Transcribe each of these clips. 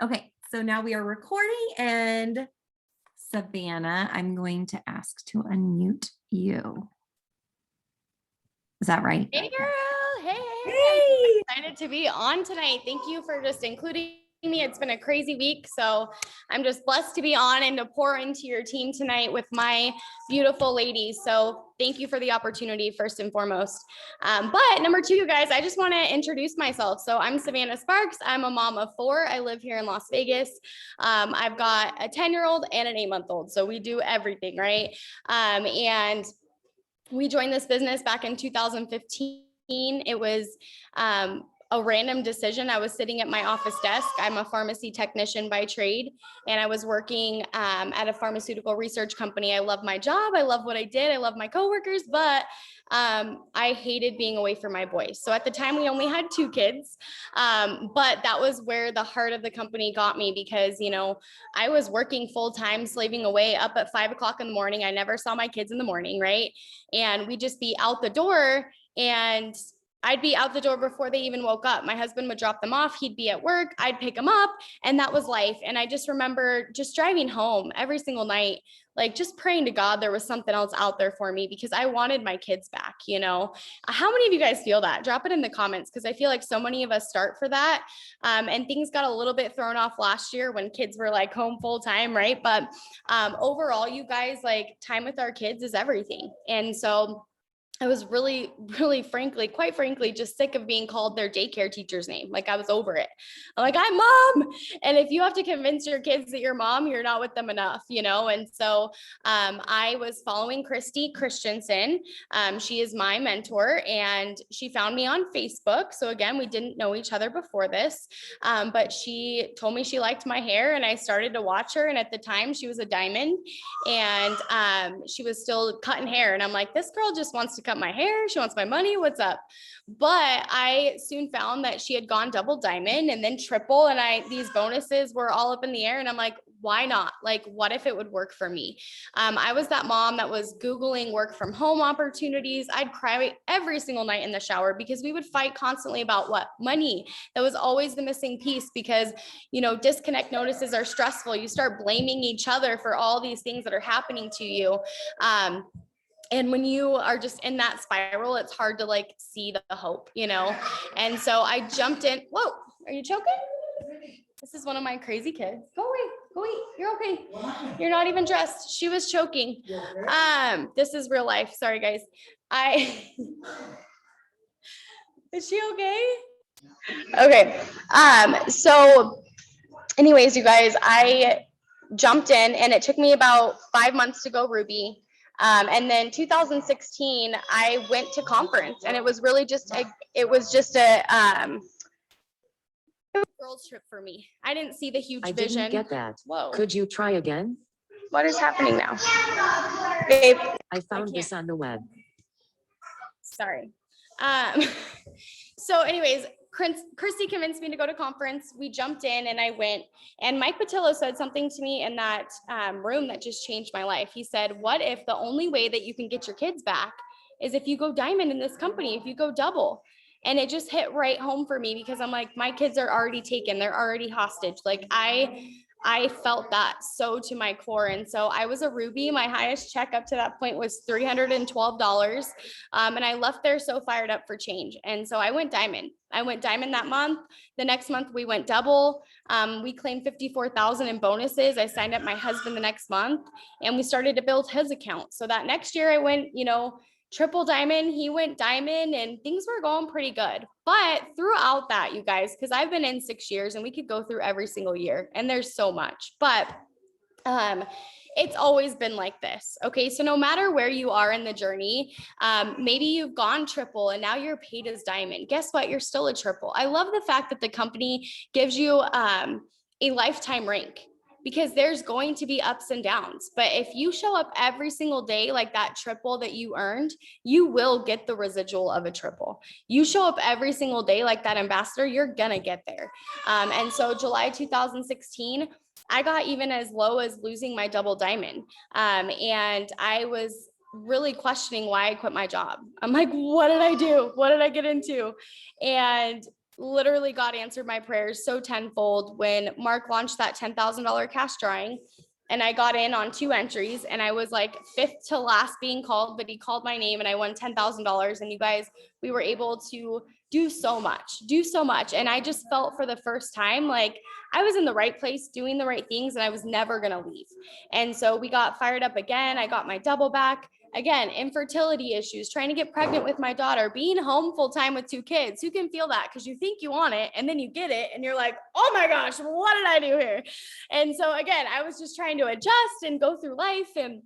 Okay, so now we are recording, and Savannah, I'm going to ask to unmute you. Is that right? Hey girl, hey, I'm Hey! excited to be on tonight. Thank you for just including me. It's been a crazy week, so I'm just blessed to be on and to pour into your team tonight with my beautiful ladies. So thank you for the opportunity, first and foremost. But number two, you guys, I just want to introduce myself. So I'm Savannah Sparks. I'm a mom of four. I live here in Las Vegas. I've got a 10-year-old and an 8-month-old. So we do everything, right? And we joined this business back in 2015. It was a random decision. I was sitting at my office desk. I'm a pharmacy technician by trade, and I was working at a pharmaceutical research company. I love my job. I love what I did. I love my coworkers, but I hated being away from my boys. So at the time, we only had 2 kids, but that was where the heart of the company got me because, you know, I was working full time, slaving away up at 5 o'clock in the morning. I never saw my kids in the morning, right? And we'd just be out the door, and I'd be out the door before they even woke up. My husband would drop them off. He'd be at work. I'd pick them up, and that was life. And I just remember just driving home every single night, like just praying to God there was something else out there for me because I wanted my kids back, you know. How many of you guys feel that? Drop it in the comments because I feel like so many of us start for that. And things got a little bit thrown off last year when kids were like home full time, right? But overall, you guys, like time with our kids is everything. And so I was really, really frankly, quite frankly, just sick of being called their daycare teacher's name. Like I was over it. I'm like, I'm mom. And if you have to convince your kids that you're mom, you're not with them enough, you know? And so I was following Christy Christensen. She is my mentor, and she found me on Facebook. So again, we didn't know each other before this, but she told me she liked my hair, and I started to watch her. And at the time she was a diamond, and she was still cutting hair. And I'm like, this girl just wants to cut my hair. She wants my money. What's up? But I soon found that she had gone double diamond and then triple. And these bonuses were all up in the air. And I'm like, why not? Like, what if it would work for me? I was that mom that was Googling work from home opportunities. I'd cry every single night in the shower because we would fight constantly about what? Money. That was always the missing piece because, you know, disconnect notices are stressful. You start blaming each other for all these things that are happening to you. And when you are just in that spiral, it's hard to like see the hope, you know? And so I jumped in. Whoa, are you choking? This is one of my crazy kids. Go away, go eat. You're okay. You're not even dressed. She was choking. This is real life. Sorry, guys. Is she okay? Okay. So anyways, you guys, I jumped in, and it took me about 5 months to go Ruby. And then 2016, I went to conference, and it was really just a girls trip for me. I didn't see the huge I vision. didn't get that. Whoa. Could you try again? What is happening now? Babe. I found this on the web. Sorry. So anyways, Christy convinced me to go to conference. We jumped in, and I went, and Mike Patillo said something to me in that room that just changed my life. He said, what if the only way that you can get your kids back is if you go diamond in this company, if you go double? And it just hit right home for me because I'm like, my kids are already taken. They're already hostage. Like I felt that so to my core. And so I was a Ruby. My highest check up to that point was $312. And I left there so fired up for change. And so I went diamond. I went diamond that month. The next month we went double. We claimed 54,000 in bonuses. I signed up my husband the next month, and we started to build his account. So that next year I went, you know, triple diamond, he went diamond, and things were going pretty good. But throughout that, you guys, because I've been in 6 years, and we could go through every single year, and there's so much, but it's always been like this. Okay. So no matter where you are in the journey, maybe you've gone triple and now you're paid as diamond. Guess what? You're still a triple. I love the fact that the company gives you a lifetime rank, because there's going to be ups and downs. But if you show up every single day like that triple that you earned, you will get the residual of a triple. You show up every single day like that ambassador, you're gonna get there. And so July 2016, I got even as low as losing my double diamond. And I was really questioning why I quit my job. I'm like, what did I do? What did I get into? And literally God answered my prayers so tenfold when Mark launched that $10,000 cash drawing. And I got in on 2 entries and I was like 5th to last being called, but he called my name and I won $10,000. And you guys, we were able to do so much. And I just felt for the first time like I was in the right place doing the right things and I was never going to leave. And so we got fired up again. I got my double back. Again, infertility issues, trying to get pregnant with my daughter, being home full time with 2 kids. Who can feel that? Because you think you want it and then you get it and you're like, oh my gosh, what did I do here? And so again, I was just trying to adjust and go through life, and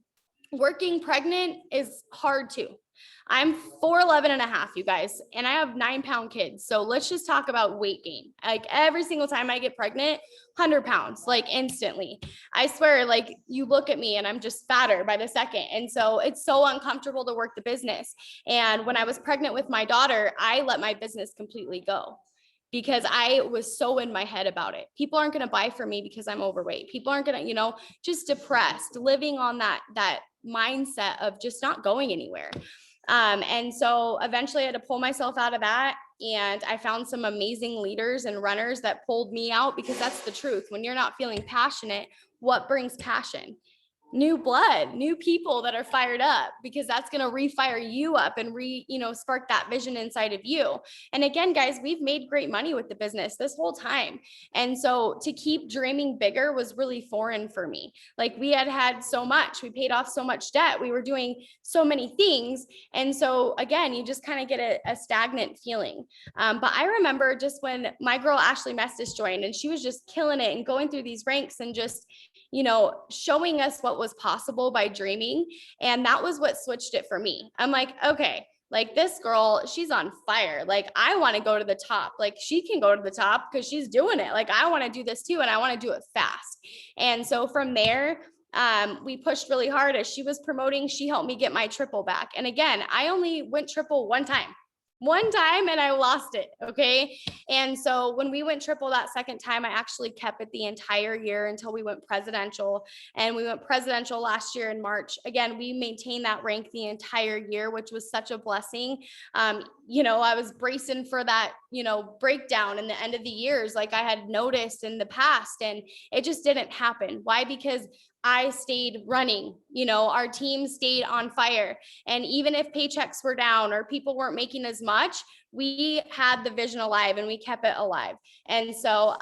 working pregnant is hard too. I'm 4'11" and a half, you guys, and I have 9-pound kids. So let's just talk about weight gain. Like every single time I get pregnant, 100 pounds, like instantly. I swear, like you look at me and I'm just fatter by the second. And so it's so uncomfortable to work the business. And when I was pregnant with my daughter, I let my business completely go because I was so in my head about it. People aren't going to buy from me because I'm overweight. People aren't going to, just depressed, living on that mindset of just not going anywhere. And so eventually I had to pull myself out of that. And I found some amazing leaders and runners that pulled me out, because that's the truth. When you're not feeling passionate, what brings passion? New blood, new people that are fired up, because that's going to refire you up and spark that vision inside of you. And again, guys, we've made great money with the business this whole time. And so to keep dreaming bigger was really foreign for me. Like we had so much, we paid off so much debt. We were doing so many things. And so again, you just kind of get a stagnant feeling. But I remember just when my girl, Ashley Mestis, joined, and she was just killing it and going through these ranks and just showing us what was possible by dreaming. And that was what switched it for me. I'm like, okay, like this girl, she's on fire. Like I want to go to the top. Like she can go to the top because she's doing it. Like I want to do this too. And I want to do it fast. And so from there, we pushed really hard. As she was promoting, she helped me get my triple back. And again, I only went triple one time and I lost it. Okay. And so when we went triple that second time, I actually kept it the entire year until we went presidential, and we went presidential last year in March. Again, we maintained that rank the entire year, which was such a blessing. I was bracing for that, breakdown in the end of the years, like I had noticed in the past, and it just didn't happen. Why? Because I stayed running, our team stayed on fire. And even if paychecks were down or people weren't making as much, we had the vision alive and we kept it alive. And so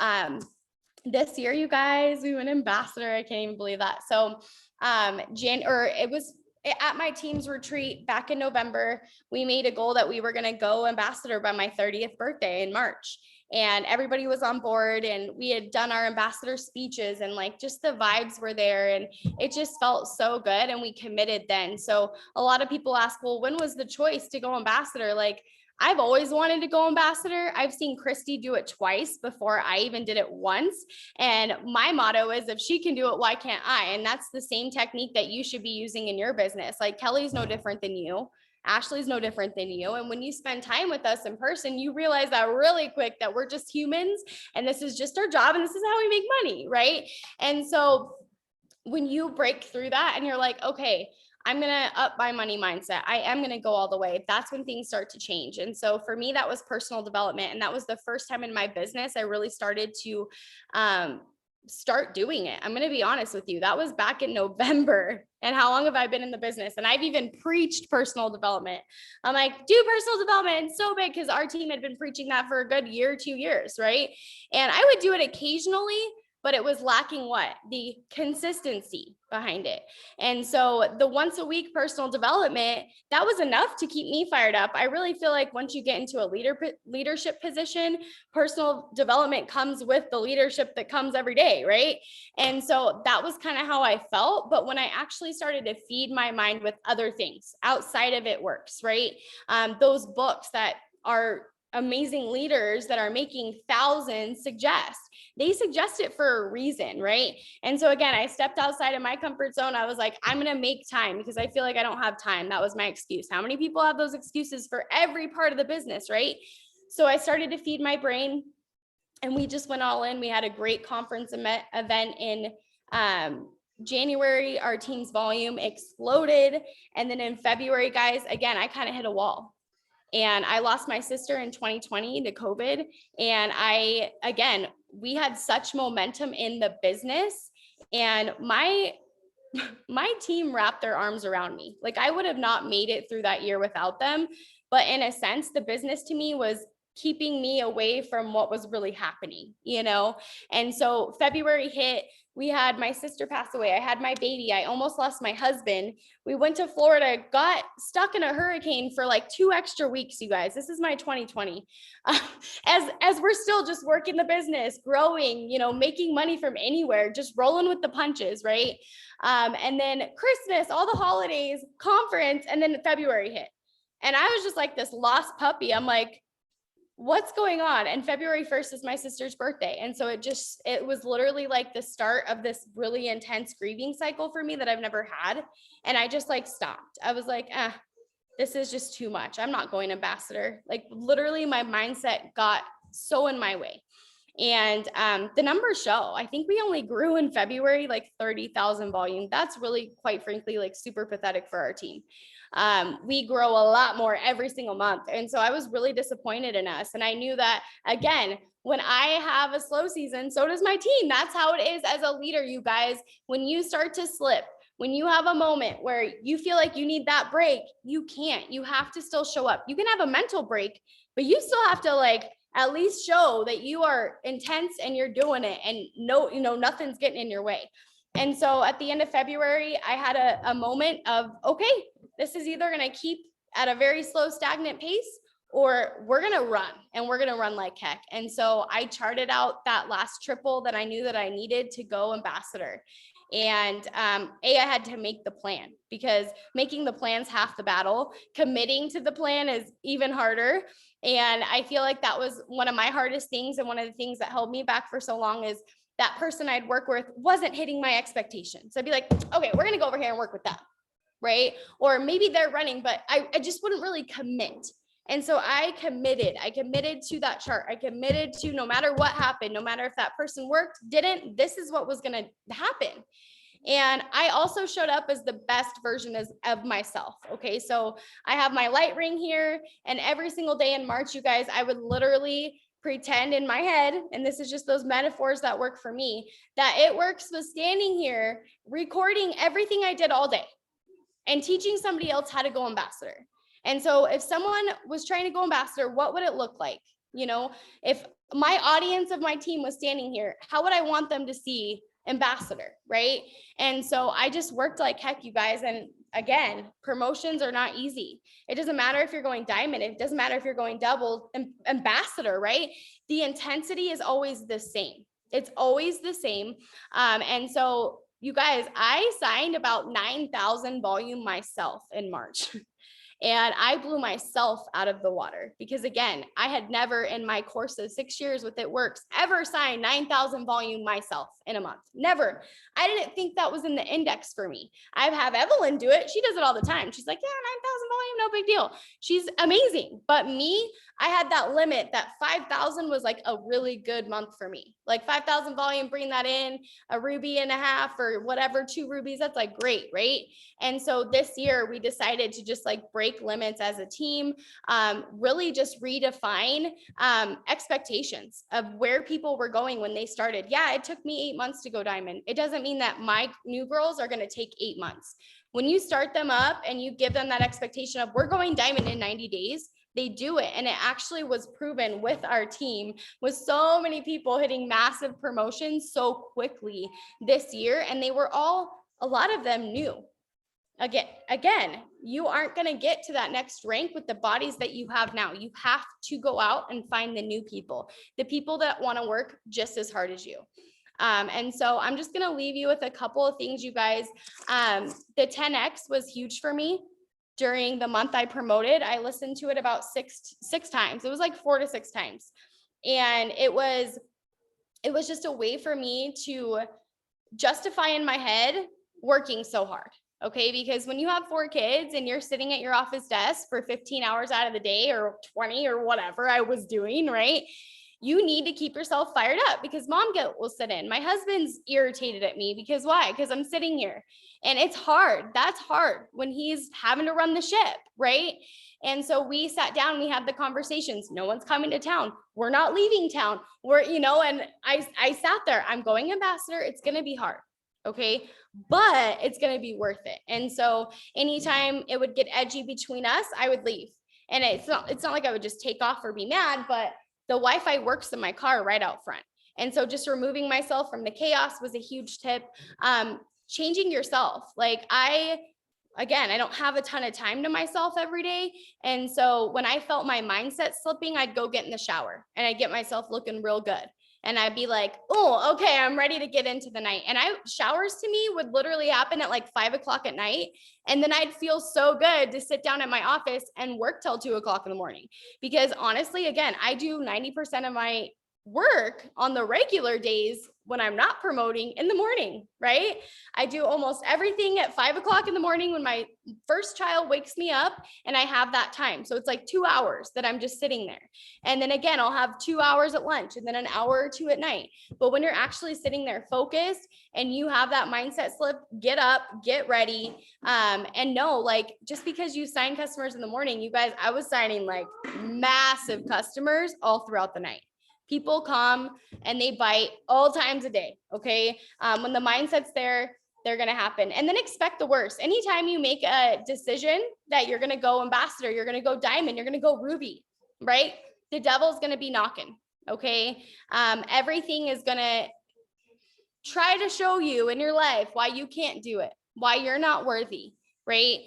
this year, you guys, we went ambassador. I can't even believe that. So it was at my team's retreat back in November, we made a goal that we were going to go ambassador by my 30th birthday in March. And everybody was on board, and we had done our ambassador speeches, and like just the vibes were there, and it just felt so good. And we committed then. So a lot of people ask, well, when was the choice to go ambassador? Like I've always wanted to go ambassador. I've seen Christy do it twice before I even did it once. And my motto is, if she can do it, why can't I? And that's the same technique that you should be using in your business. Like Kelly's no different than you. Ashley's no different than you. And when you spend time with us in person, you realize that really quick that we're just humans and this is just our job and this is how we make money, right? And so when you break through that and you're like, okay, I'm going to up my money mindset, I am going to go all the way, that's when things start to change. And so for me, that was personal development. And that was the first time in my business I really started to start doing it. I'm going to be honest with you. That was back in November. And how long have I been in the business? And I've even preached personal development. I'm like, do personal development. It's so big, because our team had been preaching that for a good year, 2 years, right? And I would do it occasionally, but it was lacking what? The consistency behind it. And so the once a week personal development, that was enough to keep me fired up. I really feel like once you get into a leadership position, personal development comes with the leadership that comes every day, right? And so that was kind of how I felt. But when I actually started to feed my mind with other things outside of It Works, right? Those books that are amazing leaders that are making thousands suggest it for a reason, right? And so again, I stepped outside of my comfort zone. I was like, I'm going to make time because I feel like I don't have time. That was my excuse. How many people have those excuses for every part of the business, right? So I started to feed my brain, and we just went all in. We had a great conference event in January. Our team's volume exploded. And then in February, guys, again, I kind of hit a wall. And I lost my sister in 2020 to COVID. And again, we had such momentum in the business, and my team wrapped their arms around me. Like, I would have not made it through that year without them. But in a sense, the business to me was keeping me away from what was really happening, you know? And so February hit, we had my sister pass away. I had my baby. I almost lost my husband. We went to Florida, got stuck in a hurricane for like 2 extra weeks, you guys. This is my 2020. As we're still just working the business, growing, you know, making money from anywhere, just rolling with the punches, right? And then Christmas, all the holidays, conference, and then February hit. And I was just like this lost puppy. I'm like, what's going on? And February 1st is my sister's birthday. And so it was literally like the start of this really intense grieving cycle for me that I've never had. And I just like stopped. I was like, this is just too much. I'm not going ambassador. Like, literally my mindset got so in my way. And the numbers show, I think we only grew in February like 30,000 volume. That's really, quite frankly, like super pathetic for our team. We grow a lot more every single month. And so I was really disappointed in us. And I knew that, again, when I have a slow season, so does my team. That's how it is as a leader, you guys. When you start to slip, when you have a moment where you feel like you need that break, you can't. You have to still show up. You can have a mental break, but you still have to like at least show that you are intense and you're doing it, and nothing's getting in your way. And so at the end of February, I had a moment of, okay, this is either going to keep at a very slow, stagnant pace, or we're going to run, and we're going to run like heck. And so I charted out that last triple that I knew that I needed to go ambassador. And I had to make the plan, because making the plan's half the battle. Committing to the plan is even harder. And I feel like that was one of my hardest things. And one of the things that held me back for so long is that person I'd work with wasn't hitting my expectations. So I'd be like, okay, we're going to go over here and work with them. Right. Or maybe they're running, but I just wouldn't really commit. And so I committed to that chart. I committed to, no matter what happened, no matter if that person worked, didn't, this is what was going to happen. And I also showed up as the best version of myself. Okay. So I have my light ring here, and every single day in March, you guys, I would literally pretend in my head, and this is just those metaphors that work for me, that It Works was standing here recording everything I did all day and teaching somebody else how to go ambassador. And so if someone was trying to go ambassador, what would it look like? You know, if my audience of my team was standing here, how would I want them to see ambassador, right? And so I just worked like heck, you guys. And again, promotions are not easy. It doesn't matter if you're going diamond. It doesn't matter if you're going double, ambassador, right? The intensity is always the same. It's always the same. And so you guys, I signed about 9,000 volume myself in March. And I blew myself out of the water, because again, I had never in my course of 6 years with It Works ever signed 9,000 volume myself in a month. Never. I didn't think that was in the index for me. I have Evelyn do it. She does it all the time. She's like, yeah, 9,000 volume, no big deal. She's amazing. But me, I had that limit that 5,000 was like a really good month for me. Like 5,000 volume, bring that in, a ruby and a half or whatever, 2 rubies. That's like great, right? And so this year we decided to just like break limits as a team, really just redefine expectations of where people were going when they started. Yeah, it took me 8 months to go diamond. It doesn't mean that my new girls are going to take 8 months. When you start them up and you give them that expectation of we're going diamond in 90 days, they do it. And it actually was proven with our team, with so many people hitting massive promotions so quickly this year. And they were all, a lot of them new. Again, you aren't going to get to that next rank with the bodies that you have now. You have to go out and find the new people, the people that want to work just as hard as you. And so I'm just going to leave you with a couple of things, you guys. The 10X was huge for me. During the month I promoted, I listened to it about six times. It was like 4 to 6 times. And it was just a way for me to justify in my head working so hard. Okay. Because when you have 4 kids and you're sitting at your office desk for 15 hours out of the day or 20 or whatever I was doing, right? you need to keep yourself fired up because mom will sit in. My husband's irritated at me because why? Because I'm sitting here and it's hard. That's hard when he's having to run the ship, right? And so we sat down, we had the conversations. No one's coming to town. We're not leaving town. And I sat there, I'm going ambassador. It's going to be hard. Okay. But it's going to be worth it. And so anytime it would get edgy between us, I would leave. And it's not like I would just take off or be mad, but the Wi-Fi works in my car right out front. And so just removing myself from the chaos was a huge tip. Changing yourself. Like I don't have a ton of time to myself every day. And so when I felt my mindset slipping, I'd go get in the shower and I'd get myself looking real good. And I'd be like, oh, okay, I'm ready to get into the night. And showers to me would literally happen at like 5 o'clock at night. And then I'd feel so good to sit down at my office and work till 2 o'clock in the morning. Because honestly, again, I do 90% of my work on the regular days when I'm not promoting in the morning, right? I do almost everything at 5 o'clock in the morning when my first child wakes me up and I have that time. So it's like 2 hours that I'm just sitting there. And then again, I'll have 2 hours at lunch and then an hour or two at night. But when you're actually sitting there focused and you have that mindset slip, get up, get ready. And know, like, just because you sign customers in the morning, you guys, I was signing like massive customers all throughout the night. People come and they bite all times a day. Okay. When the mindset's there, they're going to happen. And then expect the worst. Anytime you make a decision that you're going to go ambassador, you're going to go diamond, you're going to go ruby, right? The devil's going to be knocking. Okay. Everything is going to try to show you in your life why you can't do it, why you're not worthy, right?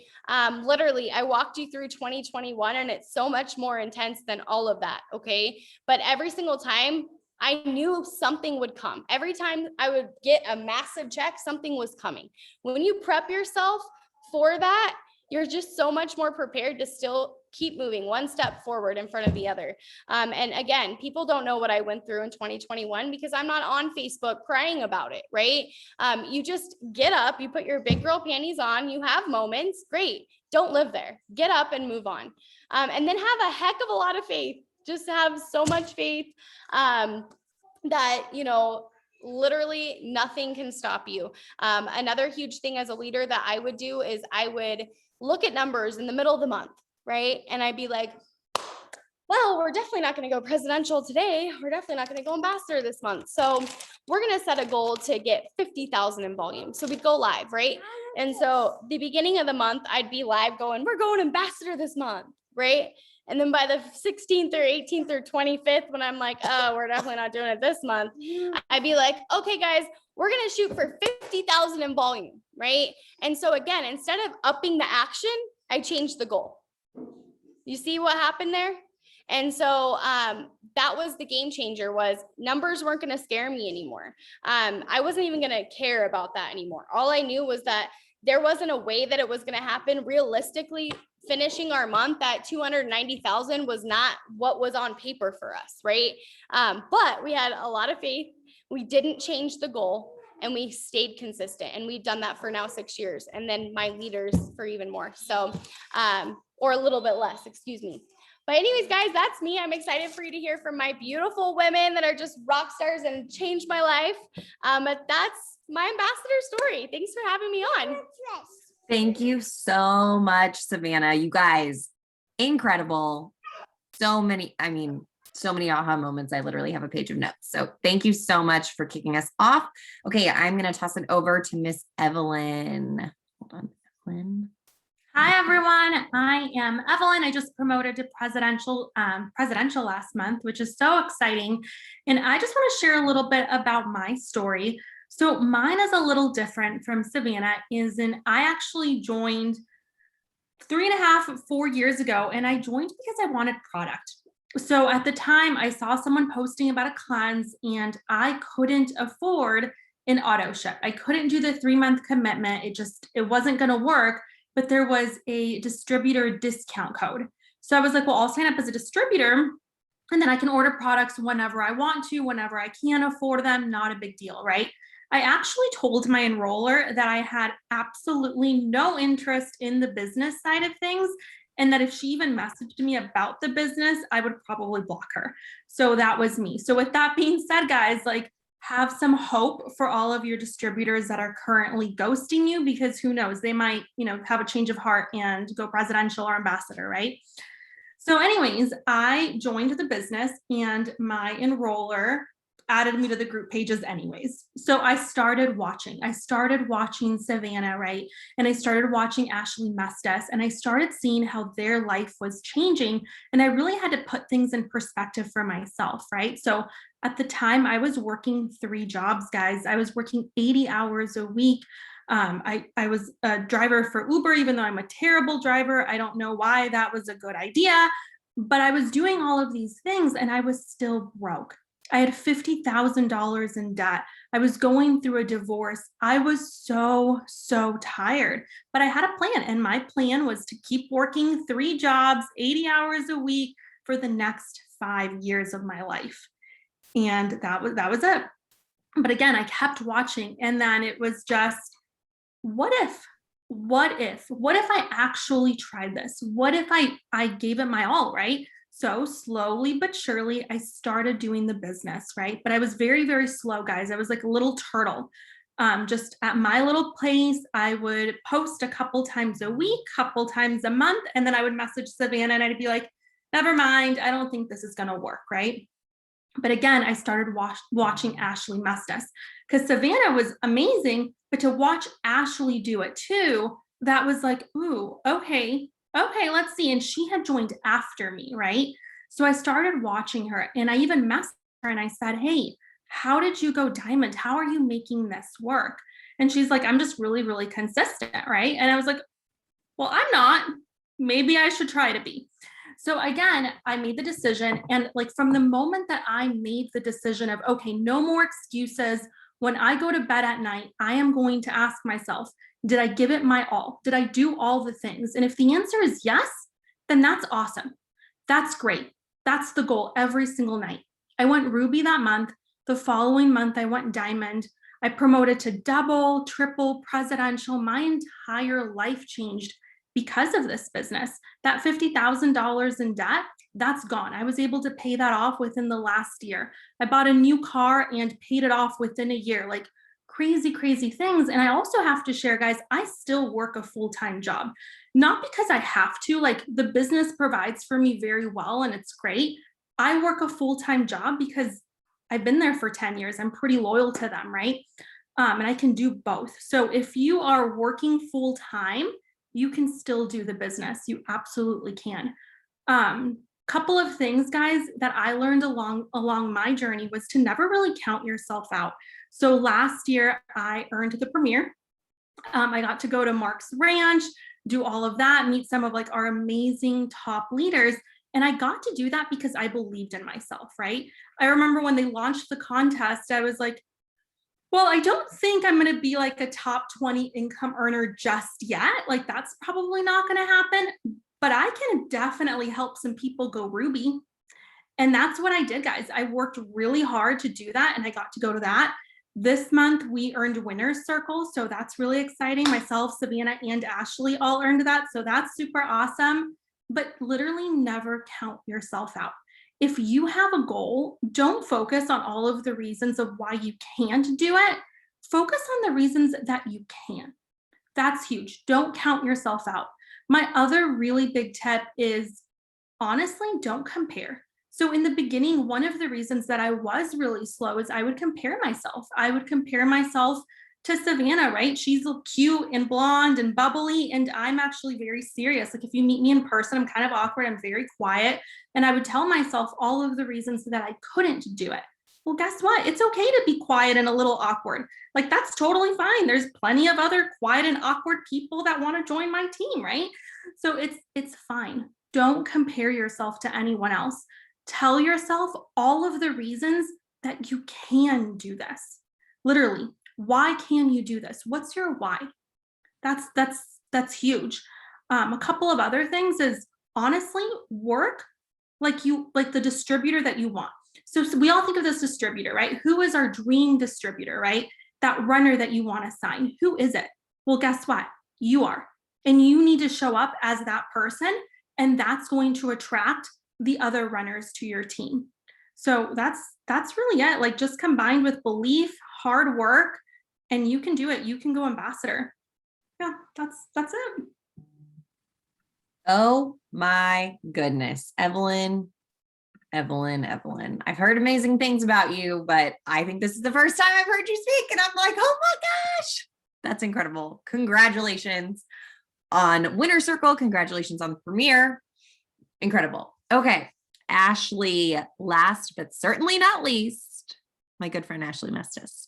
Literally, I walked you through 2021 and it's so much more intense than all of that. Okay. But every single time I knew something would come. Every time I would get a massive check, something was coming. When you prep yourself for that, you're just so much more prepared to still keep moving one step forward in front of the other. And again, people don't know what I went through in 2021 because I'm not on Facebook crying about it, right? You just get up, you put your big girl panties on, you have moments, great. Don't live there. Get up and move on. And then have a heck of a lot of faith. Just have so much faith that, literally nothing can stop you. Another huge thing as a leader that I would do is I would look at numbers in the middle of the month, right? And I'd be like, well, we're definitely not going to go presidential today. We're definitely not going to go ambassador this month. So we're going to set a goal to get 50,000 in volume. So we'd go live, right? And so the beginning of the month, I'd be live going, we're going ambassador this month, right? And then by the 16th or 18th or 25th, when I'm like, oh, we're definitely not doing it this month, I'd be like, okay, guys, we're going to shoot for 50,000 in volume, right? And so again, instead of upping the action, I changed the goal. You see what happened there? And so that was the game changer, was numbers weren't going to scare me anymore. I wasn't even going to care about that anymore. All I knew was that there wasn't a way that it was going to happen. Realistically, finishing our month at 290,000 was not what was on paper for us, right? But we had a lot of faith. We didn't change the goal and we stayed consistent. And we've done that for now 6 years. And then my leaders for even more. So, or a little bit less, excuse me. But anyways, guys, that's me. I'm excited for you to hear from my beautiful women that are just rock stars and changed my life. But that's my ambassador story. Thanks for having me on. Thank you so much, Savannah. You guys, incredible. So many aha moments. I literally have a page of notes. So thank you so much for kicking us off. Okay, I'm going to toss it over to Miss Evelyn. Hold on, Evelyn. Hi, everyone. I am Evelyn. I just promoted to presidential last month, which is so exciting. And I just want to share a little bit about my story. So mine is a little different from Savannah, I actually joined 3.5, 4 years ago, and I joined because I wanted product. So at the time I saw someone posting about a cleanse and I couldn't afford an auto ship. I couldn't do the 3-month commitment. It wasn't going to work, but there was a distributor discount code. So I was like, well, I'll sign up as a distributor and then I can order products whenever I want to, whenever I can afford them, not a big deal, right? I actually told my enroller that I had absolutely no interest in the business side of things and that if she even messaged me about the business, I would probably block her. So that was me. So with that being said, guys, like, have some hope for all of your distributors that are currently ghosting you, because who knows, they might, have a change of heart and go presidential or ambassador, right? So anyways, I joined the business and my enroller added me to the group pages anyways. So I started watching Savannah, right? And I started watching Ashley Mestes, and I started seeing how their life was changing. And I really had to put things in perspective for myself, right? So at the time I was working 3 jobs, guys. I was working 80 hours a week. I was a driver for Uber, even though I'm a terrible driver. I don't know why that was a good idea, but I was doing all of these things and I was still broke. I had $50,000 in debt. I was going through a divorce. I was so tired, but I had a plan, and my plan was to keep working 3 jobs, 80 hours a week for the next 5 years of my life. And that was it. But again, I kept watching, and then it was just, what if I actually tried this? What if I gave it my all, right? So slowly but surely, I started doing the business, right? But I was very, very slow, guys. I was like a little turtle. Just at my little place, I would post a couple times a week, couple times a month, and then I would message Savannah and I'd be like, never mind, I don't think this is gonna work, right? But again, I started watching Ashley Mestes, because Savannah was amazing, but to watch Ashley do it too, that was like, ooh, okay, let's see. And she had joined after me, right? So I started watching her, and I even messaged her and I said, hey, how did you go diamond? How are you making this work? And she's like, I'm just really, really consistent, right? And I was like, well, I'm not. Maybe I should try to be. So again, I made the decision, and like from the moment that I made the decision of, okay, no more excuses. When I go to bed at night, I am going to ask myself, did I give it my all? Did I do all the things? And if the answer is yes, then that's awesome. That's great. That's the goal every single night. I went Ruby that month. The following month, I went Diamond. I promoted to double, triple, presidential. My entire life changed because of this business. That $50,000 in debt, that's gone. I was able to pay that off within the last year. I bought a new car and paid it off within a year. Like, crazy, crazy things. And I also have to share, guys, I still work a full-time job, not because I have to, like, the business provides for me very well and it's great. I work a full-time job because I've been there for 10 years. I'm pretty loyal to them, right? And I can do both. So if you are working full-time, you can still do the business. You absolutely can. Couple of things, guys, that I learned along my journey was to never really count yourself out. So last year I earned the Premier. I got to go to Mark's Ranch, do all of that, meet some of like our amazing top leaders. And I got to do that because I believed in myself, right? I remember when they launched the contest, I was like, well, I don't think I'm going to be like a top 20 income earner just yet. Like, that's probably not going to happen, but I can definitely help some people go Ruby. And that's what I did, guys. I worked really hard to do that, and I got to go to that. This month we earned Winner's Circle, so that's really exciting. Myself, Savannah, and Ashley all earned that, so that's super awesome. But literally never count yourself out. If you have a goal, don't focus on all of the reasons of why you can't do it. Focus on the reasons that you can. That's huge. Don't count yourself out. My other really big tip is, honestly, don't compare. So in the beginning, one of the reasons that I was really slow is I would compare myself. I would compare myself to Savannah, right? She's cute and blonde and bubbly, and I'm actually very serious. Like, if you meet me in person, I'm kind of awkward. I'm very quiet. And I would tell myself all of the reasons that I couldn't do it. Well, guess what? It's okay to be quiet and a little awkward. Like, that's totally fine. There's plenty of other quiet and awkward people that want to join my team, right? So it's fine. Don't compare yourself to anyone else. Tell yourself all of the reasons that you can do this. Literally, why can you do this? What's your why? That's huge. A couple of other things is, honestly, work like the distributor that you want. So we all think of this distributor, right? Who is our dream distributor, right? That runner that you want to sign. Who is it? Well, guess what? You are. And you need to show up as that person and that's going to attract the other runners to your team. So that's really it. Like just combined with belief, hard work, and you can do it. You can go ambassador. Yeah, that's it. Oh my goodness. Evelyn. I've heard amazing things about you, but I think this is the first time I've heard you speak. And I'm like, oh my gosh, that's incredible. Congratulations on Winner Circle. Congratulations on the premiere. Incredible. Okay. Ashley, last but certainly not least, my good friend Ashley Mestis.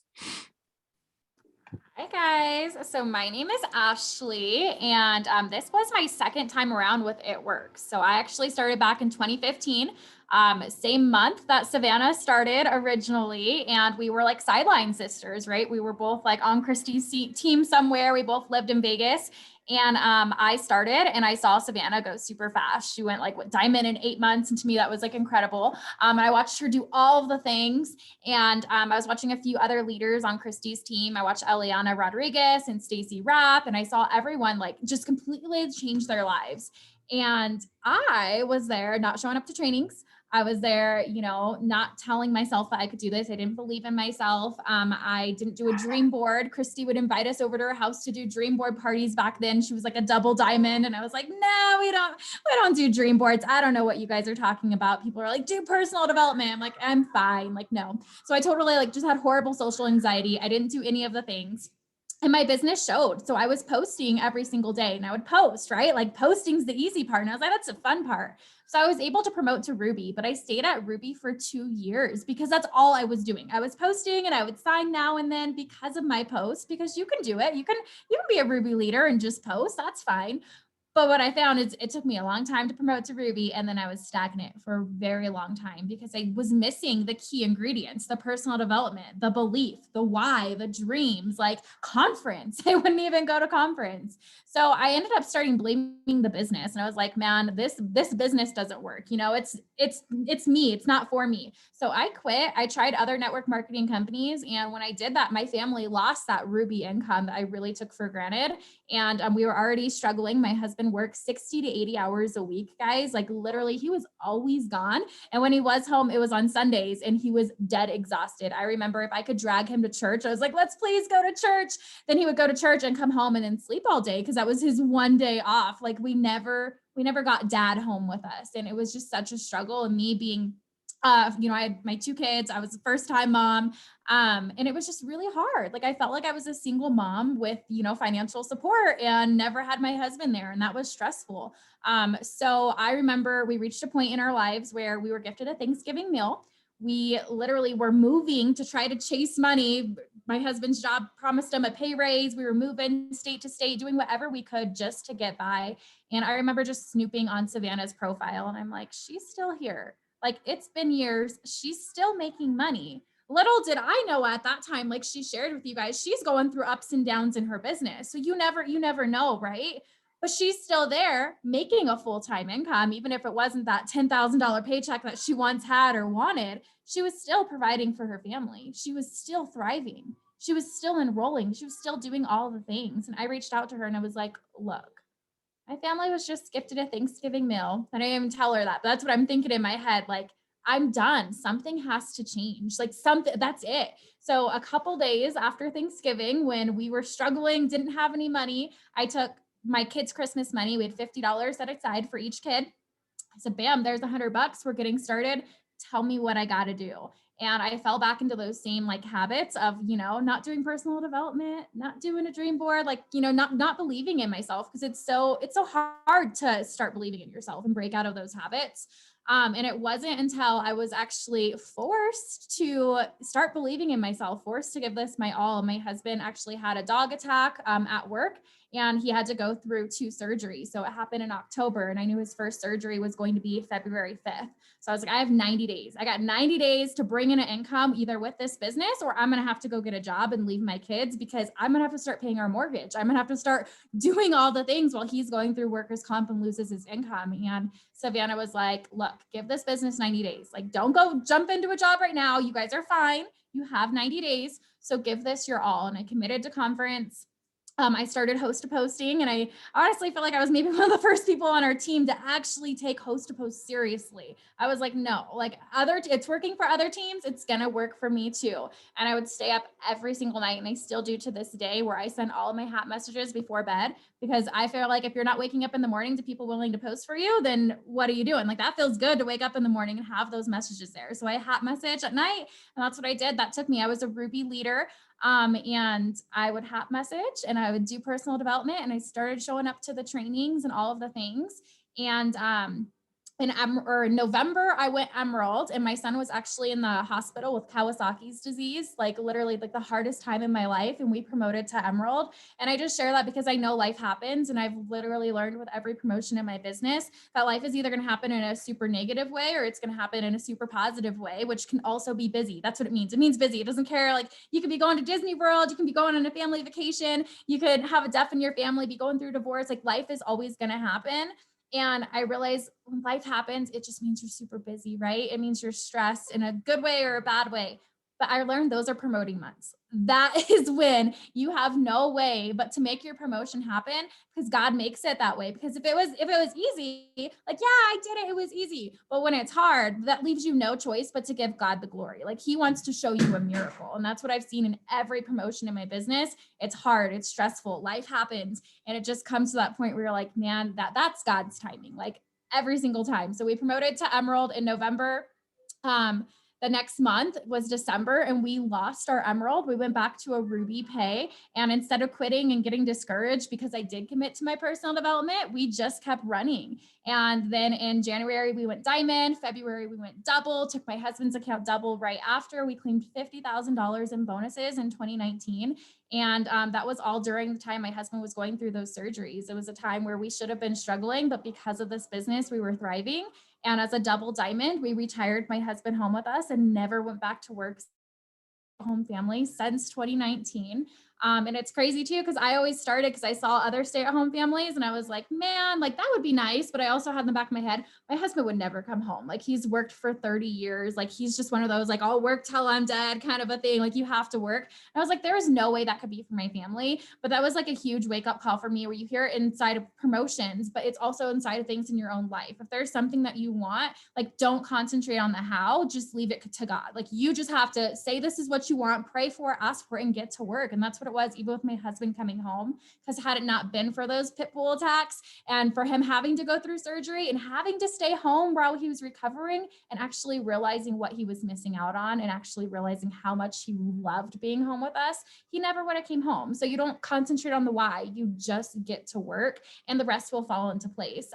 Hi guys, so my name is Ashley and this was my second time around with It Works. So I actually started back in 2015, same month that Savannah started originally, and we were like sideline sisters, right? We were both like on Christy's team somewhere. We both lived in Vegas. And I started and I saw Savannah go super fast. She went like diamond in 8 months. And to me, that was like incredible. And I watched her do all of the things. And I was watching a few other leaders on Christy's team. I watched Eliana Rodriguez and Stacey Rapp. And I saw everyone like just completely change their lives. And I was there not showing up to trainings. I was there, you know, not telling myself that I could do this. I didn't believe in myself. I didn't do a dream board. Christy would invite us over to her house to do dream board parties back then. She was like a double diamond. And I was like, no, we don't do dream boards. I don't know what you guys are talking about. People are like, do personal development. I'm like, I'm fine. Like, no. So I totally like just had horrible social anxiety. I didn't do any of the things. And my business showed. So I was posting every single day and I would post, right? Like posting's the easy part. And I was like, that's the fun part. So I was able to promote to Ruby, but I stayed at Ruby for 2 years because that's all I was doing. I was posting and I would sign now and then because of my posts, because you can do it. You can be a Ruby leader and just post. That's fine. But what I found is it took me a long time to promote to Ruby, and then I was stagnant for a very long time because I was missing the key ingredients, the personal development, the belief, the why, the dreams, like conference. I wouldn't even go to conference. So I ended up starting blaming the business. And I was like, man, this business doesn't work. You know, it's me, it's not for me. So I quit. I tried other network marketing companies. And when I did that, my family lost that Ruby income that I really took for granted. And we were already struggling. My husband worked 60 to 80 hours a week, guys. Like literally, he was always gone. And when he was home, it was on Sundays and he was dead exhausted. I remember if I could drag him to church, I was like, let's please go to church. Then he would go to church and come home and then sleep all day because that was his one day off. Like we never got dad home with us. And it was just such a struggle. And me being you know, I had my 2 kids. I was a first time mom. And it was just really hard. Like I felt like I was a single mom with, you know, financial support and never had my husband there. And that was stressful. So I remember we reached a point in our lives where we were gifted a Thanksgiving meal. We literally were moving to try to chase money. My husband's job promised him a pay raise. We were moving state to state, doing whatever we could just to get by. And I remember just snooping on Savannah's profile. And I'm like, she's still here. Like it's been years. She's still making money. Little did I know at that time, like she shared with you guys, she's going through ups and downs in her business. So you never know, right? But she's still there making a full-time income, even if it wasn't that $10,000 paycheck that she once had or wanted. She was still providing for her family. She was still thriving. She was still enrolling. She was still doing all the things. And I reached out to her and I was like, look, my family was just gifted a Thanksgiving meal. I didn't even tell her that, but that's what I'm thinking in my head. Like, I'm done. Something has to change. Like something, that's it. So a couple days after Thanksgiving, when we were struggling, didn't have any money, I took my kids' Christmas money. We had $50 set aside for each kid. I said, bam, there's $100. We're getting started. Tell me what I got to do. And I fell back into those same like habits of, you know, not doing personal development, not doing a dream board, like, you know, not believing in myself because it's so hard to start believing in yourself and break out of those habits. And it wasn't until I was actually forced to start believing in myself, forced to give this my all. My husband actually had a dog attack at work and he had to go through 2 surgeries. So it happened in October and I knew his first surgery was going to be February 5th. So I was like, I have 90 days. I got 90 days to bring in an income either with this business or I'm going to have to go get a job and leave my kids because I'm going to have to start paying our mortgage. I'm going to have to start doing all the things while he's going through workers' comp and loses his income. And Savannah was like, look, give this business 90 days. Like, don't go jump into a job right now. You guys are fine. You have 90 days. So give this your all. And I committed to conference. I started host to posting, and I honestly feel like I was maybe one of the first people on our team to actually take host to post seriously. I was like, no, like it's working for other teams. It's going to work for me too. And I would stay up every single night. And I still do to this day, where I send all of my hat messages before bed, because I feel like if you're not waking up in the morning to people willing to post for you, then what are you doing? Like, that feels good to wake up in the morning and have those messages there. So I hat message at night, and that's what I did. That took me, I was a Ruby leader. And I would hat message, and I would do personal development, and I started showing up to the trainings and all of the things. And in November, I went Emerald, and my son was actually in the hospital with Kawasaki's disease, like literally like the hardest time in my life. And we promoted to Emerald. And I just share that because I know life happens. And I've literally learned with every promotion in my business that life is either going to happen in a super negative way, or it's going to happen in a super positive way, which can also be busy. That's what it means. It means busy. It doesn't care. Like, you could be going to Disney World, you can be going on a family vacation, you could have a death in your family, be going through divorce. Like, life is always going to happen. And I realized when life happens, it just means you're super busy, right? It means you're stressed in a good way or a bad way. But I learned those are promoting months. That is when you have no way but to make your promotion happen, because God makes it that way. Because if it was easy, like, yeah, I did it, it was easy. But when it's hard, that leaves you no choice but to give God the glory. Like, he wants to show you a miracle. And that's what I've seen in every promotion in my business. It's hard, it's stressful, life happens. And it just comes to that point where you're like, man, that's God's timing, like every single time. So we promoted to Emerald in November. The next month was December, and we lost our Emerald. We went back to a Ruby pay. And instead of quitting and getting discouraged, because I did commit to my personal development, we just kept running. And then in January, we went Diamond. February, we went double, took my husband's account double right after. We claimed $50,000 in bonuses in 2019. And that was all during the time my husband was going through those surgeries. It was a time where we should have been struggling, but because of this business, we were thriving. And as a double diamond, we retired my husband home with us and never went back to work home family since 2019. And it's crazy too, because I always started because I saw other stay-at-home families, and I was like, man, like that would be nice. But I also had in the back of my head, my husband would never come home. Like, he's worked for 30 years. Like, he's just one of those, like, I'll work till I'm dead kind of a thing. Like, you have to work. And I was like, there is no way that could be for my family. But that was like a huge wake-up call for me, where you hear it inside of promotions, but it's also inside of things in your own life. If there's something that you want, like, don't concentrate on the how, just leave it to God. Like, you just have to say, this is what you want, pray for it, ask for it, and get to work. And that's what it was, even with my husband coming home, because had it not been for those pit bull attacks and for him having to go through surgery and having to stay home while he was recovering, and actually realizing what he was missing out on, and actually realizing how much he loved being home with us, he never would have came home. So you don't concentrate on the why, you just get to work, and the rest will fall into place.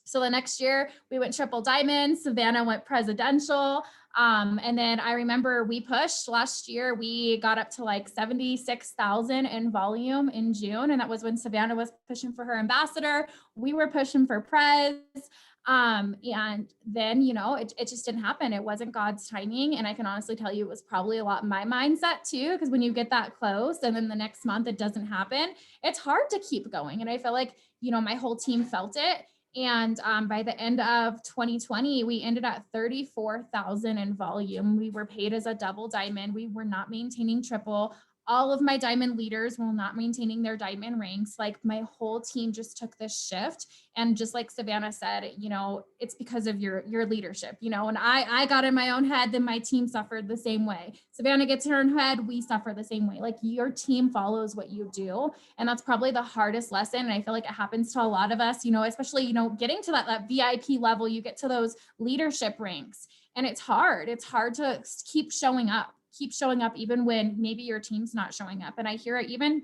So the next year we went triple diamond, Savannah went presidential. And then I remember we pushed last year, we got up to like 76,000 in volume in June. And that was when Savannah was pushing for her ambassador. We were pushing for prez. And then, it just didn't happen. It wasn't God's timing. And I can honestly tell you, it was probably a lot in my mindset too, because when you get that close and then the next month it doesn't happen, it's hard to keep going. And I feel like, my whole team felt it. And by the end of 2020, we ended at 34,000 in volume. We were paid as a double diamond. We were not maintaining triple. All of my diamond leaders were not maintaining their diamond ranks. Like, my whole team just took this shift. And just like Savannah said, it's because of your leadership, and I got in my own head, then my team suffered the same way. Savannah gets in her own head, we suffer the same way. Like, your team follows what you do. And that's probably the hardest lesson. And I feel like it happens to a lot of us, especially, getting to that VIP level, you get to those leadership ranks, and it's hard. It's hard to keep showing up even when maybe your team's not showing up. And I hear it even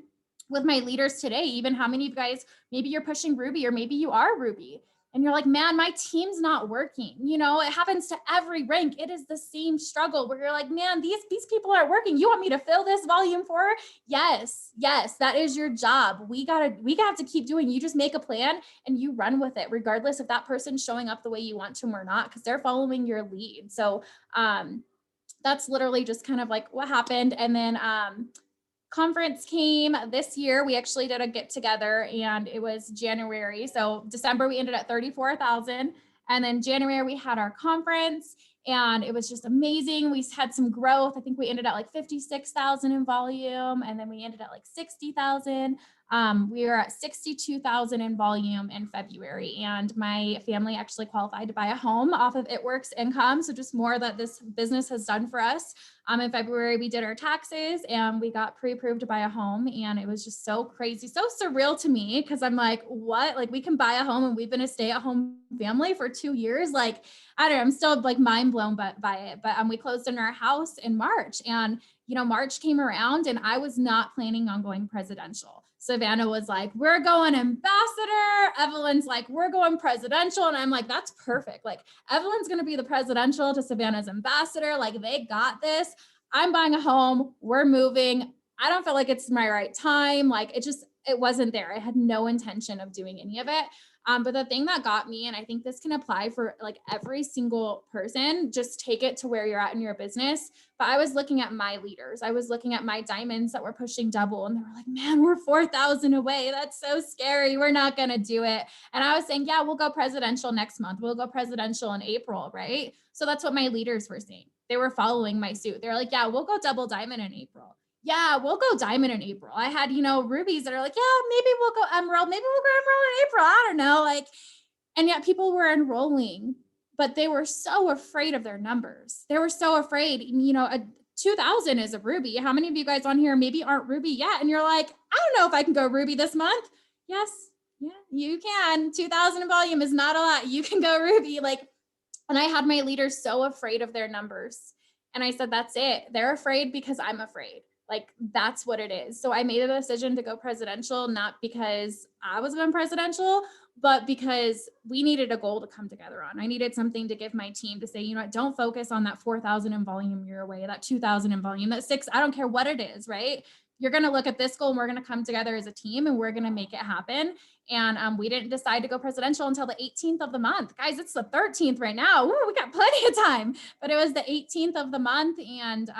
with my leaders today, even how many of you guys, maybe you're pushing Ruby, or maybe you are Ruby, and you're like, man, my team's not working. It happens to every rank. It is the same struggle where you're like, man, these people aren't working. You want me to fill this volume for? Yes, that is your job. We got to keep doing. You just make a plan and you run with it, regardless if that person's showing up the way you want to or not, because they're following your lead. So, that's literally just kind of like what happened. And then conference came this year. We actually did a get together, and it was January. So December, we ended at 34,000. And then January, we had our conference. And it was just amazing. We had some growth. I think we ended at like 56,000 in volume, and then we ended at like 60,000. We were at 62,000 in volume in February, and my family actually qualified to buy a home off of It Works income. So just more that this business has done for us. In February, we did our taxes and we got pre-approved to buy a home. And it was just so crazy, so surreal to me, because I'm like, what? Like, we can buy a home and we've been a stay-at-home family for 2 years. Like, I don't know, I'm still like mind blown by it. But we closed on our house in March, and March came around and I was not planning on going presidential. Savannah was like, we're going ambassador. Evelyn's like, we're going presidential. And I'm like, that's perfect. Like, Evelyn's going to be the presidential to Savannah's ambassador. Like, they got this. I'm buying a home. We're moving. I don't feel like it's my right time. Like, it wasn't there. I had no intention of doing any of it. But the thing that got me, and I think this can apply for like every single person, just take it to where you're at in your business. But I was looking at my leaders. I was looking at my diamonds that were pushing double, and they were like, man, we're 4,000 away. That's so scary. We're not going to do it. And I was saying, yeah, we'll go presidential next month. We'll go presidential in April, right? So that's what my leaders were saying. They were following my suit. They're like, yeah, we'll go double diamond in April. Yeah, we'll go diamond in April. I had, rubies that are like, yeah, maybe we'll go emerald. Maybe we'll go emerald in April. I don't know. Like, and yet people were enrolling, but they were so afraid of their numbers. They were so afraid, a 2,000 is a ruby. How many of you guys on here maybe aren't ruby yet? And you're like, I don't know if I can go ruby this month. Yes. Yeah, you can. 2,000 in volume is not a lot. You can go ruby. And I had my leaders so afraid of their numbers. And I said, that's it. They're afraid because I'm afraid. Like, that's what it is. So I made a decision to go presidential, not because I was going presidential, but because we needed a goal to come together on. I needed something to give my team to say, don't focus on that 4,000 in volume you're away, that 2,000 in volume, that 6, I don't care what it is, right? You're going to look at this goal and we're going to come together as a team and we're going to make it happen. And we didn't decide to go presidential until the 18th of the month. Guys, it's the 13th right now. Woo, we got plenty of time, but it was the 18th of the month. And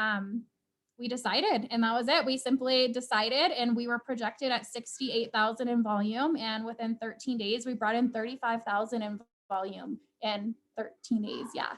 we decided, and that was it. We simply decided, and we were projected at 68,000 in volume. And within 13 days, we brought in 35,000 in volume in 13 days. Yeah.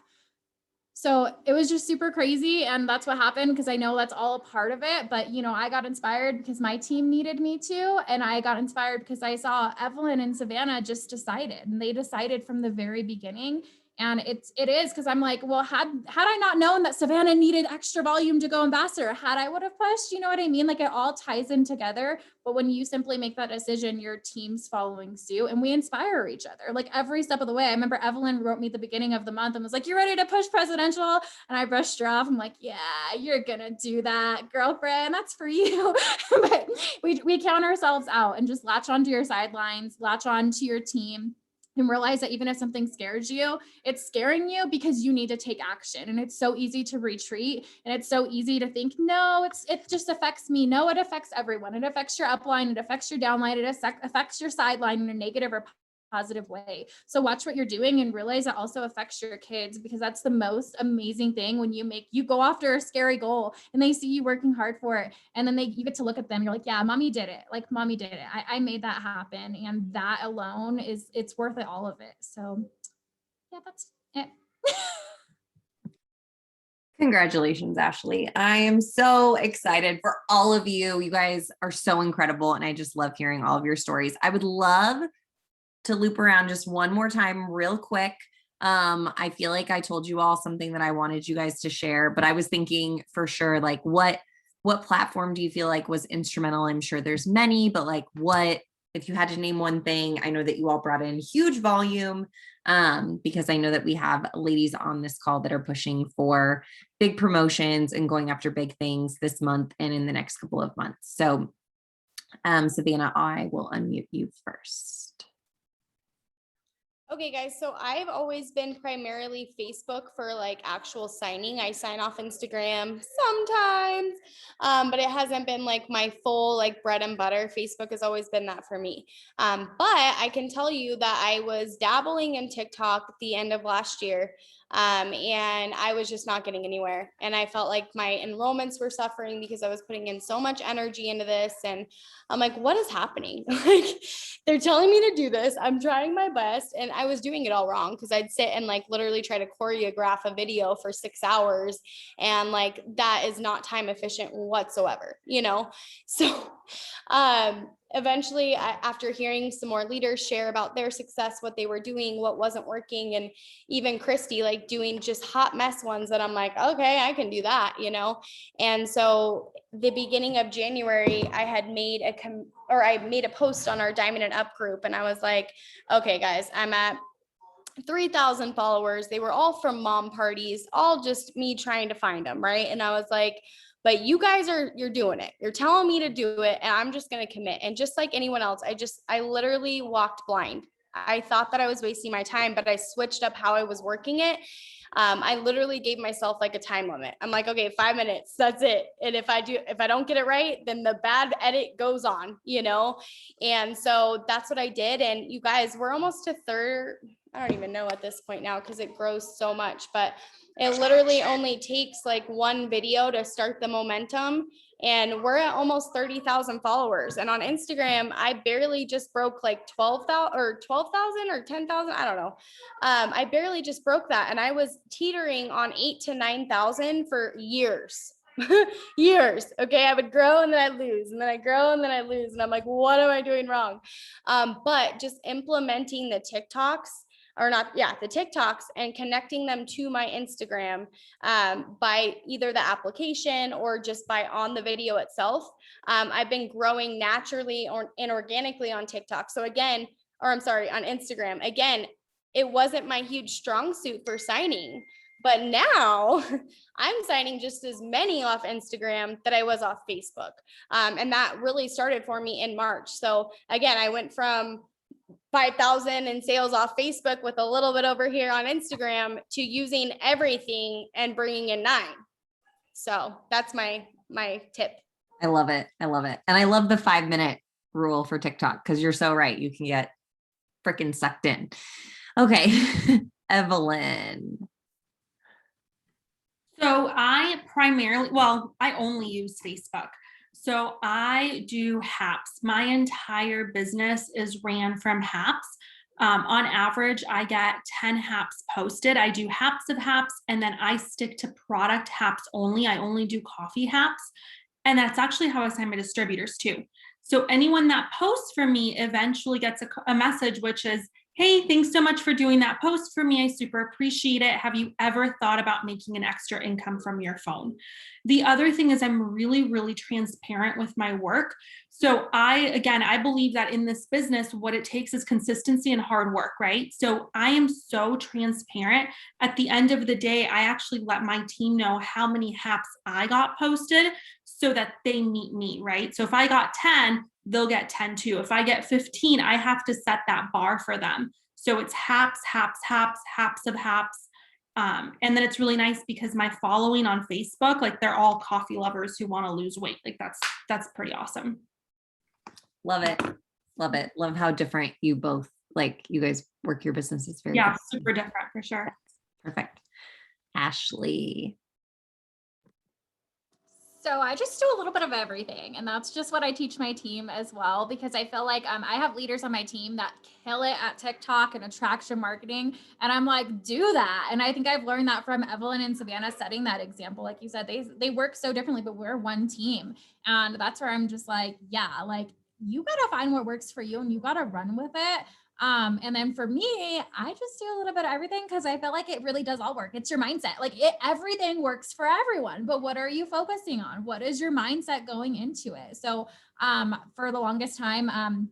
So it was just super crazy. And that's what happened, because I know that's all a part of it. But, I got inspired because my team needed me to. And I got inspired because I saw Evelyn and Savannah just decided, and they decided from the very beginning. And it is because I'm like, well, had I not known that Savannah needed extra volume to go ambassador, had I would have pushed, you know what I mean? Like, it all ties in together. But when you simply make that decision, your team's following suit, and we inspire each other like every step of the way. I remember Evelyn wrote me at the beginning of the month and was like, you ready to push presidential? And I brushed her off. I'm like, yeah, you're gonna do that, girlfriend. That's for you. But we count ourselves out and just latch onto your sidelines, latch onto your team. And realize that even if something scares you, it's scaring you because you need to take action. And it's so easy to retreat. And it's so easy to think, no, it just affects me. No, it affects everyone. It affects your upline. It affects your downline. It affects your sideline in a negative or positive way. So watch what you're doing and realize it also affects your kids, because that's the most amazing thing when you go after a scary goal and they see you working hard for it. And then you get to look at them. You're like, yeah, mommy did it. Like, mommy did it. I made that happen. And that alone it's worth it, all of it. So yeah, that's it. Congratulations, Ashley. I am so excited for all of you. You guys are so incredible. And I just love hearing all of your stories. I would love to loop around just one more time real quick. I feel like I told you all something that I wanted you guys to share, but I was thinking for sure, like, what platform do you feel like was instrumental? I'm sure there's many, but like, what, if you had to name one thing? I know that you all brought in huge volume, because I know that we have ladies on this call that are pushing for big promotions and going after big things this month and in the next couple of months. So, Savannah, I will unmute you first. Okay, guys, so I've always been primarily Facebook for like actual signing. I sign off Instagram sometimes, but it hasn't been like my full like bread and butter. Facebook has always been that for me. But I can tell you that I was dabbling in TikTok at the end of last year. And I was just not getting anywhere. And I felt like my enrollments were suffering because I was putting in so much energy into this. And I'm like, what is happening? Like, they're telling me to do this. I'm trying my best. And I was doing it all wrong because I'd sit and like literally try to choreograph a video for 6 hours. And like, that is not time efficient whatsoever, you know? So, eventually, after hearing some more leaders share about their success, what they were doing, what wasn't working, and even Christy like doing just hot mess ones that I'm like, okay, I can do that, you know? And so the beginning of January, I had made I made a post on our Diamond and Up group, and I was like, okay, guys, I'm at 3,000 followers. They were all from mom parties, all just me trying to find them, right? And I was like, but you guys you're doing it. You're telling me to do it, and I'm just going to commit. And just like anyone else, I literally walked blind. I thought that I was wasting my time, but I switched up how I was working it. I literally gave myself like a time limit. I'm like, okay, 5 minutes, that's it. And if I don't get it right, then the bad edit goes on, you know? And so that's what I did. And you guys, we're almost to third. I don't even know at this point now because it grows so much, but it literally only takes like one video to start the momentum. And we're at almost 30,000 followers. And on Instagram, I barely just broke like 12,000 or 10,000. I don't know. I barely just broke that. And I was teetering on 8,000 to 9,000 for years. Years. Okay. I would grow and then I'd lose, and then I grow and then I lose. And I'm like, what am I doing wrong? But just implementing the TikToks the TikToks and connecting them to my Instagram by either the application or just by on the video itself. I've been growing naturally and organically on TikTok. So again, on Instagram. Again, it wasn't my huge strong suit for signing, but now I'm signing just as many off Instagram that I was off Facebook. And that really started for me in March. So again, I went from 5,000 in sales off Facebook with a little bit over here on Instagram to using everything and bringing in 9. So that's my tip. I love it. I love it. And I love the 5-minute rule for TikTok because you're so right. You can get freaking sucked in. Okay. Evelyn. So I only use Facebook. So I do HAPS. My entire business is ran from HAPS. On average, I get 10 HAPS posted. I do HAPS of HAPS, and then I stick to product HAPS only. I only do coffee HAPS. And that's actually how I sign my distributors too. So anyone that posts for me eventually gets a message, which is, hey, thanks so much for doing that post for me. I super appreciate it. Have you ever thought about making an extra income from your phone? The other thing is I'm really, really transparent with my work. So I believe that in this business, what it takes is consistency and hard work, right? So I am so transparent. At the end of the day, I actually let my team know how many HAPs I got posted so that they meet me, right? So if I got 10, they'll get 10 too. If I get 15, I have to set that bar for them. So it's HAPS, HAPS, HAPS, HAPS of HAPS. And then it's really nice because my following on Facebook, like they're all coffee lovers who want to lose weight. Like that's pretty awesome. Love it. Love it. Love how different you both, like you guys work your businesses very Yeah, different. super different for sure. Perfect. Ashley. So I just do a little bit of everything, and that's just what I teach my team as well, because I feel like I have leaders on my team that kill it at TikTok and attraction marketing, and I'm like, do that. And I think I've learned that from Evelyn and Savannah setting that example. Like you said, they work so differently, but we're one team, and that's where I'm just like, yeah, like you gotta find what works for you and you gotta run with it. And then for me, I just do a little bit of everything because I feel like it really does all work. It's your mindset. Like everything works for everyone, but what are you focusing on? What is your mindset going into it? So for the longest time,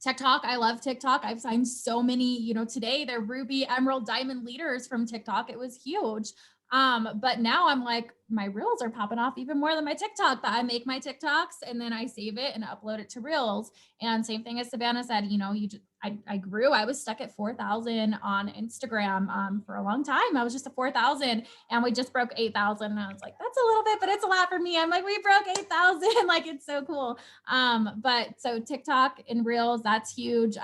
TikTok, I love TikTok. I've signed so many, today they're Ruby, Emerald, Diamond leaders from TikTok. It was huge. But now I'm like, my reels are popping off even more than my TikTok, but I make my TikToks and then I save it and upload it to reels. And same thing as Savannah said, I grew, I was stuck at 4,000 on Instagram, for a long time. I was just at 4,000 and we just broke 8,000. And I was like, that's a little bit, but it's a lot for me. I'm like, we broke 8,000. Like, it's so cool. But so TikTok and reels, that's huge.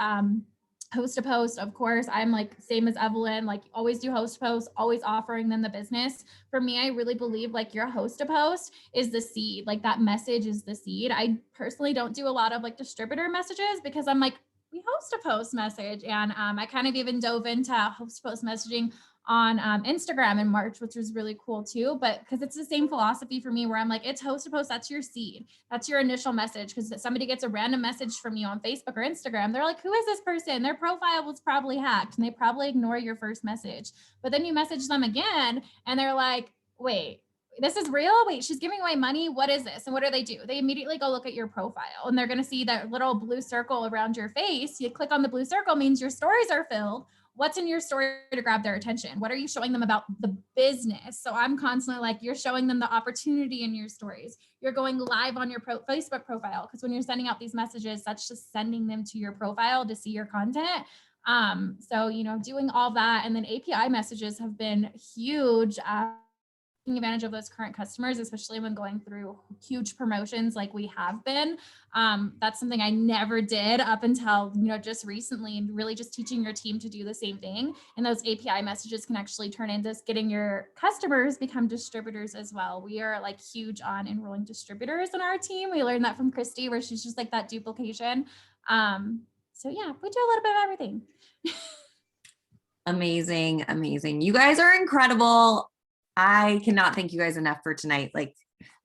host to post, of course, I'm like same as Evelyn, like always do host to post, always offering them the business. For me, I really believe like your host to post is the seed, like that message is the seed. I personally don't do a lot of like distributor messages because I'm like, we host a post message. And I kind of even dove into host post messaging on Instagram in March, which was really cool too. But because it's the same philosophy for me where I'm like, it's host to post, that's your seed. That's your initial message. Because somebody gets a random message from you on Facebook or Instagram, they're like, who is this person? Their profile was probably hacked and they probably ignore your first message. But then you message them again and they're like, wait, this is real? Wait, she's giving away money. What is this? And what do? They immediately go look at your profile and they're going to see that little blue circle around your face. You click on the blue circle means your stories are filled. What's in your story to grab their attention? What are you showing them about the business? So I'm constantly like, you're showing them the opportunity in your stories. You're going live on your Facebook profile. Because when you're sending out these messages, that's just sending them to your profile to see your content. So, doing all that. And then API messages have been huge. Taking advantage of those current customers, especially when going through huge promotions like we have been. That's something I never did up until, just recently, and really just teaching your team to do the same thing. And those API messages can actually turn into getting your customers become distributors as well. We are like huge on enrolling distributors in our team. We learned that from Christy, where she's just like that duplication. So yeah, we do a little bit of everything. Amazing. Amazing. You guys are incredible. I cannot thank you guys enough for tonight. Like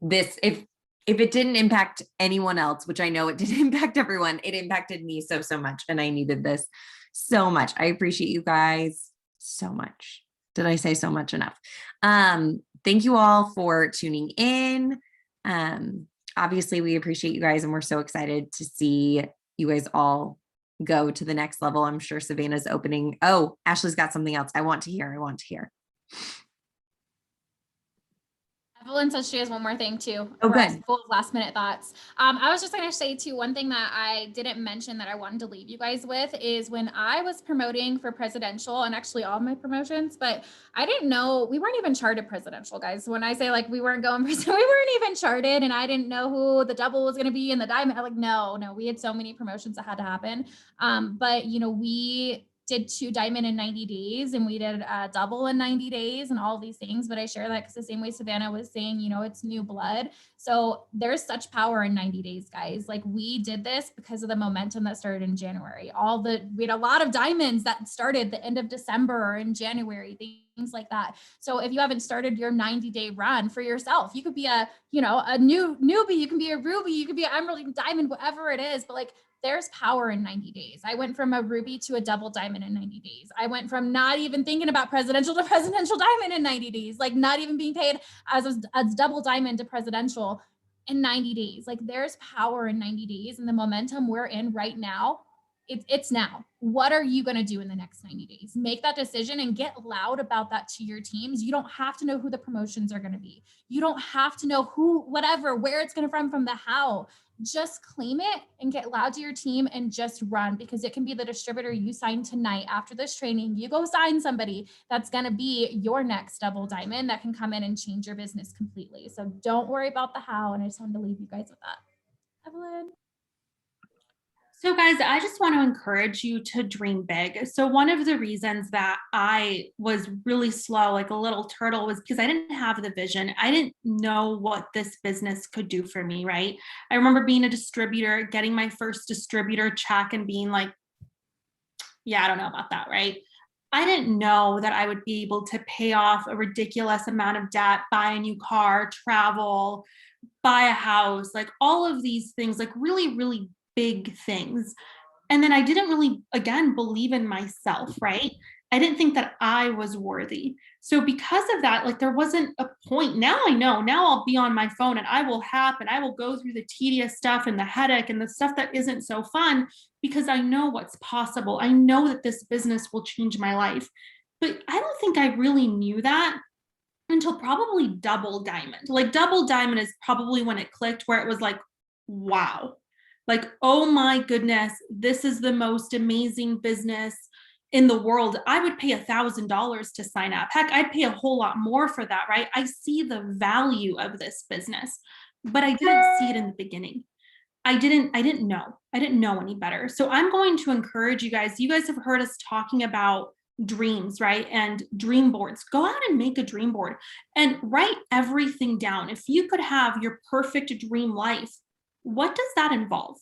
this, if it didn't impact anyone else, which I know it did impact everyone, it impacted me so much. And I needed this so much. I appreciate you guys so much. Did I say so much enough? Thank you all for tuning in. Obviously we appreciate you guys and we're so excited to see you guys all go to the next level. I'm sure Savannah's opening. Oh, Ashley's got something else. I want to hear. Evelyn says she has one more thing too. Oh, for us, good. Full of last minute thoughts. I was just going to say too, one thing that I didn't mention that I wanted to leave you guys with is when I was promoting for presidential and actually all my promotions, but I didn't know, we weren't even charted presidential, guys. When I say like we weren't going, we weren't even charted and I didn't know who the double was going to be and the diamond. I'm like, no, we had so many promotions that had to happen. But we did 2 diamond in 90 days and we did a double in 90 days and all these things. But I share that because the same way Savannah was saying, it's new blood. So there's such power in 90 days, guys. Like we did this because of the momentum that started in January. We had a lot of diamonds that started the end of December or in January, things like that. So if you haven't started your 90-day run for yourself, you could be a newbie, you can be a ruby, you could be an emerald, diamond, whatever it is. But like, there's power in 90 days. I went from a ruby to a double diamond in 90 days. I went from not even thinking about presidential to presidential diamond in 90 days, like not even being paid as double diamond to presidential in 90 days. Like there's power in 90 days and the momentum we're in right now. It's now. What are you going to do in the next 90 days? Make that decision and get loud about that to your teams. You don't have to know who the promotions are going to be. You don't have to know where it's going to from the how. Just claim it and get loud to your team and just run, because it can be the distributor you sign tonight after this training. You go sign somebody that's going to be your next double diamond that can come in and change your business completely. So don't worry about the how. And I just wanted to leave you guys with that. Evelyn. So guys, I just want to encourage you to dream big. So one of the reasons that I was really slow, like a little turtle, was because I didn't have the vision. I didn't know what this business could do for me, right? I remember being a distributor, getting my first distributor check and being like, yeah, I don't know about that, right? I didn't know that I would be able to pay off a ridiculous amount of debt, buy a new car, travel, buy a house, like all of these things, like really, really big things. And then I didn't really, again, believe in myself, right? I didn't think that I was worthy. So because of that, like there wasn't a point. Now I know, now I'll be on my phone and I will go through the tedious stuff and the headache and the stuff that isn't so fun, because I know what's possible. I know that this business will change my life. But I don't think I really knew that until probably double diamond. Like double diamond is probably when it clicked, where it was like, wow. Like, oh my goodness, this is the most amazing business in the world. I would pay $1,000 to sign up. Heck, I'd pay a whole lot more for that, right? I see the value of this business, but I didn't see it in the beginning. I didn't know. I didn't know any better. So I'm going to encourage you guys. You guys have heard us talking about dreams, right? And dream boards. Go out and make a dream board and write everything down. If you could have your perfect dream life, what does that involve?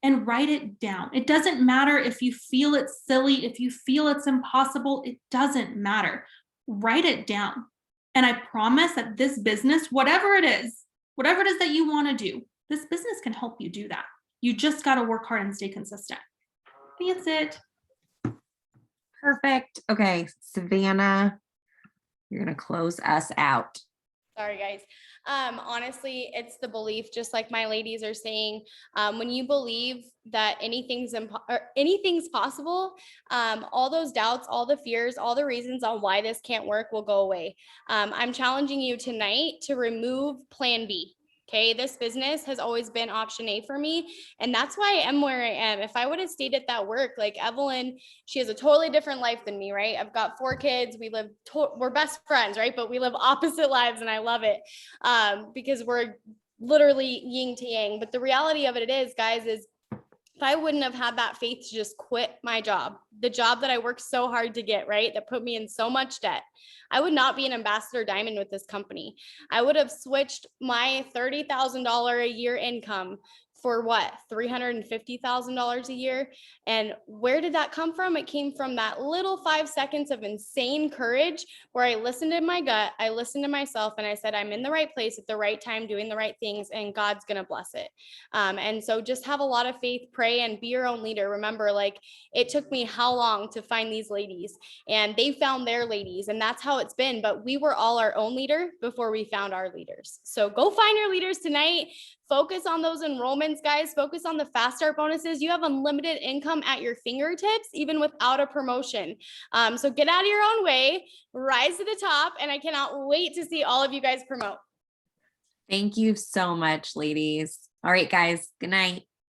And write it down. It doesn't matter if you feel it's silly, if you feel it's impossible, it doesn't matter. Write it down. And I promise that this business, whatever it is that you want to do, this business can help you do that. You just got to work hard and stay consistent. That's it. Perfect. Okay, Savannah, you're going to close us out. Sorry, guys. Honestly, it's the belief, just like my ladies are saying, when you believe that anything's possible, all those doubts, all the fears, all the reasons on why this can't work will go away. I'm challenging you tonight to remove plan B. Okay, this business has always been option A for me. And that's why I am where I am. If I would have stayed at that work, like Evelyn, she has a totally different life than me, right? I've got 4 kids. We're best friends, right? But we live opposite lives and I love it because we're literally yin to yang. But the reality of it is, guys, is if I wouldn't have had that faith to just quit my job, the job that I worked so hard to get, right? That put me in so much debt, I would not be an ambassador diamond with this company. I would have switched my $30,000 a year income for what? $350,000 a year. And where did that come from? It came from that little 5 seconds of insane courage where I listened to my gut, I listened to myself, and I said, I'm in the right place at the right time, doing the right things, and God's going to bless it. And so just have a lot of faith, pray, and be your own leader. Remember, like, it took me how long to find these ladies, and they found their ladies, and that's how it's been. But we were all our own leader before we found our leaders. So go find your leaders tonight. Focus on those enrollments, guys. Focus on the fast start bonuses. You have unlimited income at your fingertips, even without a promotion. So get out of your own way, rise to the top, and I cannot wait to see all of you guys promote. Thank you so much, ladies. All right, guys. Good night.